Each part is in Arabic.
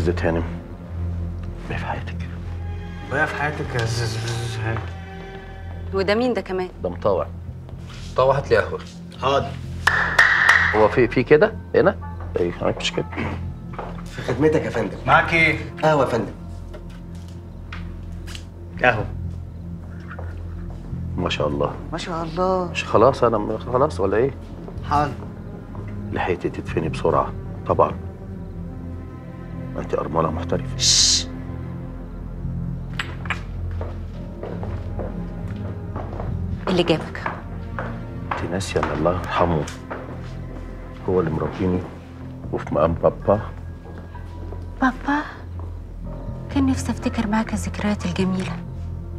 زيت هانم، باقي في حياتك. باقي في حياتك يا زيت هانم. وده مين ده كمان؟ ده مطاوع. مطاوع، هات لي قهوه. حاضر. هو في كده هنا؟ ايه مش كده. في خدمتك يا فندم. معاك ايه؟ قهوه يا فندم. قهوه. ما شاء الله ما شاء الله. مش خلاص انا خلاص ولا ايه؟ حاضر. لحقتي تدفني بسرعه طبعا. ما انت ارمله محترفه. اللي جابك؟ انت ناسيه ان الله يرحمه هو اللي مربيني وفي مقام بابا. بابا كان نفسي افتكر معاك الذكريات الجميله،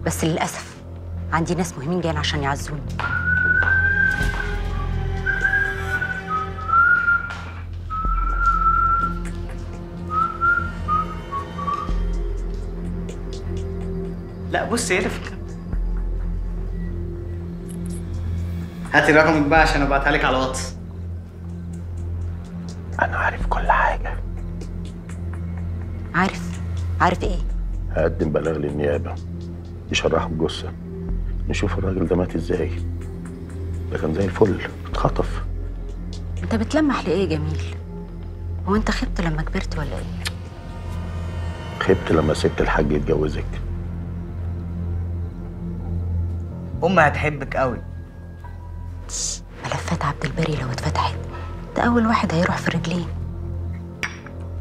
بس للاسف عندي ناس مهمين جايين عشان يعزوني. لا بص ايه الفكره. هاتي رقمك بقى عشان ابعتها لك على الواتس. انا عارف كل حاجه. عارف ايه؟ هقدم بلاغ للنيابه يشرحوا الجثه، نشوف الراجل ده مات ازاي. ده كان زي الفل، اتخطف. انت بتلمح لايه يا جميل؟ هو انت خبت لما كبرت ولا ايه؟ خبت لما سبت الحاج يتجوزك. امي هتحبك قوي. ملفات عبد الباري لو اتفتحت ده اول واحد هيروح في رجليه.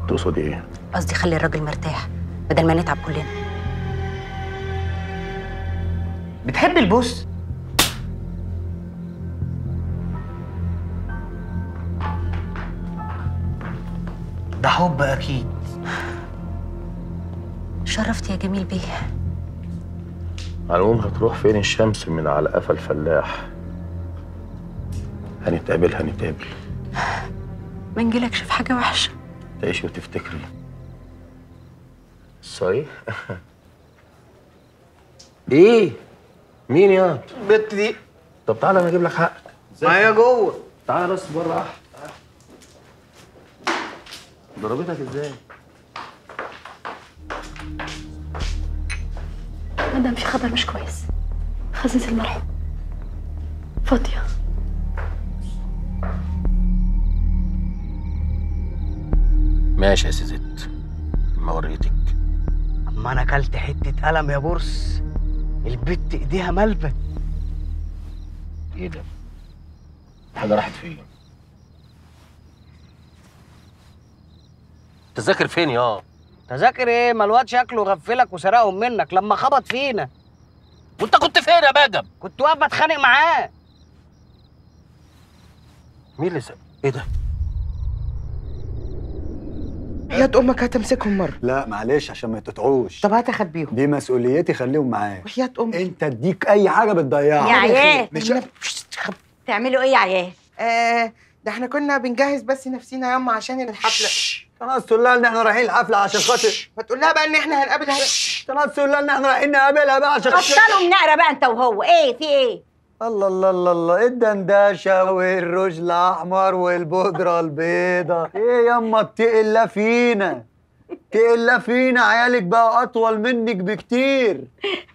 تقصدي ايه؟ قصدي خلي الراجل مرتاح بدل ما نتعب كلنا. بتحب البوس؟ ده حب اكيد. شرفت يا جميل بيه. على العموم هتروح فين الشمس من على قفا الفلاح؟ هنتقابل. ما نجيلكش في حاجه وحشه. تعيشي وتفتكري. صحيح. ايه؟ مين يا البت دي؟ طب تعالى انا اجيب لك حقك. معايا جوه. تعالى بس بره واحد. ضربتك ازاي؟ مدام في خبر مش كويس. خزينة المرحوم فاضية. ماشي يا سيزت، ما وريتك. اما انا اكلت حته قلم يا بورس. البت ايديها ملبن. ايه ده؟ حاجه راحت فين؟ تذاكر فين يا؟ تذاكر ايه؟ ما الواد شكله غفلك وسرقهم منك لما خبط فينا. وانت كنت فين يا بجم؟ كنت واقف بتخانق معاه. مين اللي ساب؟ ايه ده؟ وحياة امك هتمسكهم مره. لا معلش عشان ما يتقطعوش. طب هات اخبيهم. دي مسؤوليتي، خليهم معاك. وحياة امك انت اديك اي حاجه بتضيعها يا عيال مش تعملوا ايه يا عيال؟ ده احنا كنا بنجهز بس نفسينا ياما عشان الحفله. انا تقول لها ان احنا رايحين الحفله عشان خاطر. ما تقول لها بقى ان احنا هنقابلها. انا تقول لها ان احنا رايحين نقابلها بقى عشان خاطر. بطلوا منقره بقى انت وهو. ايه في ايه؟ الله الله الله الله، ايه الدندشه والرجل الاحمر والبودره البيضاء؟ ايه ياما اتقي الله فينا، اتقي الله فينا. عيالك بقى اطول منك بكتير.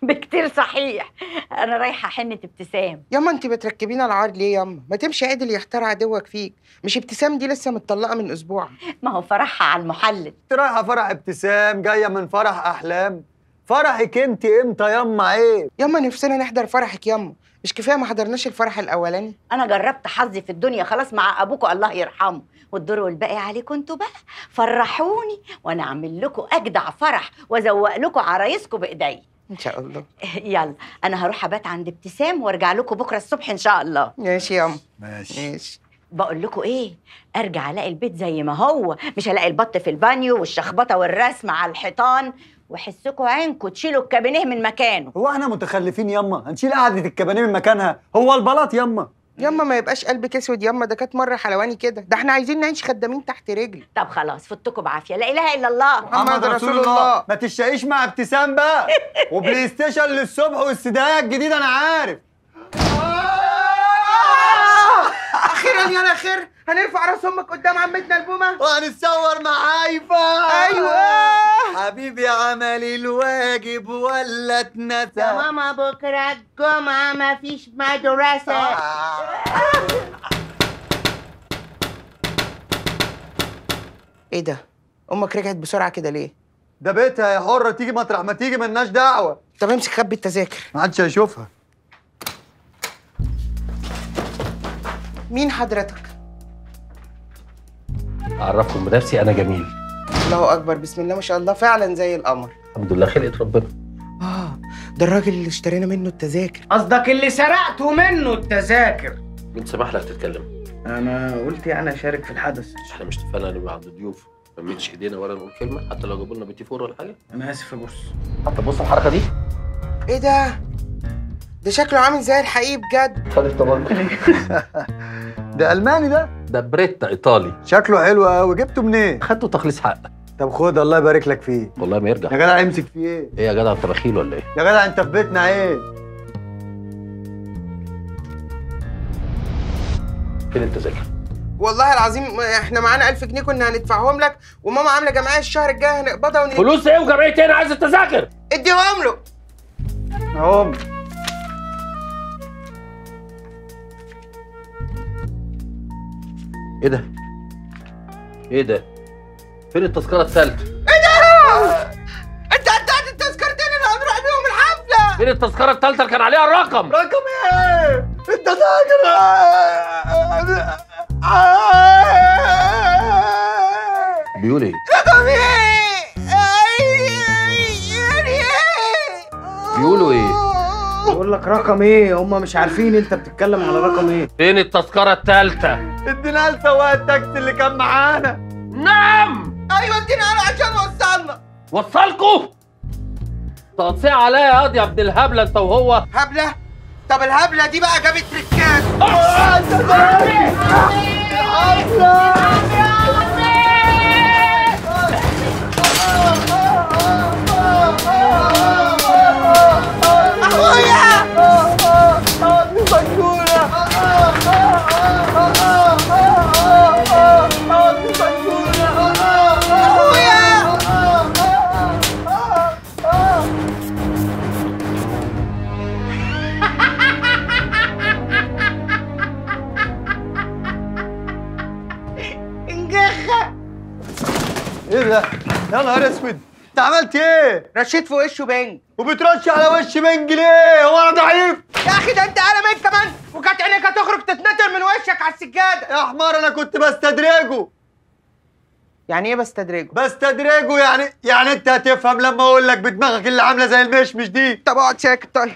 بكتير صحيح. انا رايحه حنه ابتسام. ياما انت بتركبينا العار ليه ياما؟ ما تمشي عدل يحتار عدوك فيك. مش ابتسام دي لسه متطلقه من اسبوع؟ ما هو فرحها على المحلل. انت رايحه فرح ابتسام، جايه من فرح احلام. فرحك انت امتى ياما؟ عيب ياما نفسنا نحضر فرحك ياما. مش كفايه ما حضرناش الفرح الاولاني؟ انا جربت حظي في الدنيا خلاص مع ابوكوا الله يرحمه، والدور والباقي عليكم انتوا بقى. فرحوني وانا اعمل لكم اجدع فرح وازوق لكم عرايسكم بايدي ان شاء الله. يلا انا هروح ابات عند ابتسام وارجع لكم بكره الصبح ان شاء الله. ماشي ياما. ماشي. بقول لكم ايه، ارجع الاقي البيت زي ما هو، مش هلاقي البط في البانيو والشخبطه والرسم على الحيطان، وحسكوا عينكوا تشيلوا الكابينيه من مكانه. هو احنا متخلفين ياما؟ هنشيل قعده الكابانيه من مكانها؟ هو البلاط ياما. ياما ما يبقاش قلبك اسود ياما، ده كانت مره حلواني كده. ده احنا عايزين نعيش خدامين تحت رجلي. طب خلاص فتكوا بعافيه. لا اله الا الله محمد رسول الله. ما تشتاقيش مع ابتسام بقى. وبلاي ستيشن للصبح والسدايه الجديده انا عارف. اخيرا يا انا خير، هنرفع راس امك قدام عمتنا البومه وهنتصور مع هايفا. ايوه حبيبي عمل الواجب ولا اتنسى؟ يا ماما بكره الجمعه مفيش مدرسه. ايه ده؟ امك رجعت بسرعه كده ليه؟ ده بيتها يا حرة، تيجي مطرح ما تيجي ملناش دعوة. طب امسك خبي التذاكر. محدش هيشوفها. مين حضرتك؟ اعرفكم بنفسي، انا جميل. الله اكبر، بسم الله ما شاء الله، فعلا زي القمر. الحمد لله، خلقة ربنا. ده الراجل اللي اشترينا منه التذاكر. قصدك اللي سرقته منه التذاكر؟ مين سمح لك تتكلم؟ انا قلت يعني اشارك في الحدث. احنا مش اتفقنا نبقى عند ضيوف ما نمدش ايدينا ولا نقول كلمه، حتى لو جابوا لنا بيتي فور ولا حاجه؟ انا اسف يا بورس. حتى بص الحركه دي. ايه ده؟ ده شكله عامل زي الحقيقي بجد. خد الطبق. ده ألماني ده؟ ده بريتا ايطالي. شكله حلو قوي، جبته منين؟ خدته تخليص حق. طب خد الله يبارك لك فيه. والله ما يرجع. يا جدع امسك فيه ايه؟ ايه يا جدع، انت بخيل ولا ايه؟ يا جدع انت في بيتنا ايه؟ فين التذاكر؟ والله العظيم احنا معانا 1000 جنيه كنا هندفعهم لك، وماما عامله جمعيه الشهر الجاي هنقبضها فلوس ايه وجمعيه ايه؟ انا عايز التذاكر. اديهم له. اهو. ايه ده؟ ايه ده؟ فين التذكره الثالثه؟ ايه ده؟ انت اديت التذكرتين اللي هنروح بيهم الحفله. فين التذكره الثالثه اللي كان عليها الرقم؟ رقم ايه؟ التذاكر. بيقول ايه؟ رقم ايه؟ بيقولوا ايه؟ بقول لك رقم ايه؟ هم مش عارفين انت بتتكلم على رقم ايه. فين التذكره الثالثه؟ ادينا لسواق التاكسي اللي كان معانا. نعم. ايوه ادينا له عشان وصلنا. وصلكوا؟ تقطيع عليا يا يا ابن الهبله انت وهو. هبله؟ طب الهبله دي بقى جابت تريكات. ايه ده؟ يا نهار اسود، انت عملت ايه؟ رشيت في وشه بنج. وبترش على وش بنج ليه؟ هو انا ضعيف؟ يا اخي ده انت قلم انت كمان، وكانت عينيك هتخرج تتنطر من وشك على السجاده. يا حمار انا كنت بستدرجه. يعني ايه بستدرجه؟ بستدرجه يعني انت هتفهم لما اقول لك بدماغك اللي عامله زي المشمش دي. طب اقعد ساكت طيب.